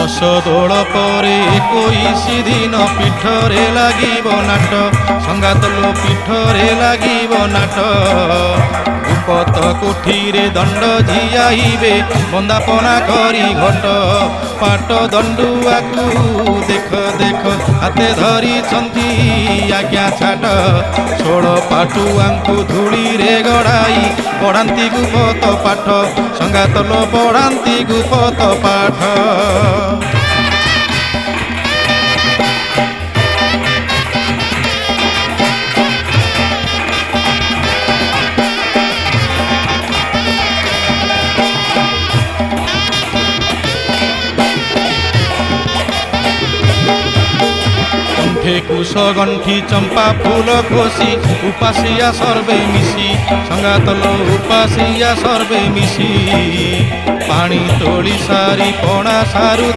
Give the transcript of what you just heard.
दश दोल पर 21 दिन पीठरे लागिब नाट संगात लो पीठरे लागिब नाट उपत कोठीरे दंड झियाइबे बंदापना करी घट पाट दंडुआकू देख देख हाते धरी छंती आज्ञा छाट षोड़ पाटुआंकू धूली रे गड़ाई पढ़ाती गुपत पाठ संगात लो पढ़ाती गुपत पाठ। कुश गंठी चंपा फूल खोसी उपासिया सर्वे मिशी संगात लो उपासिया सर्वे मिशी पानी तोली सारी पणा सारू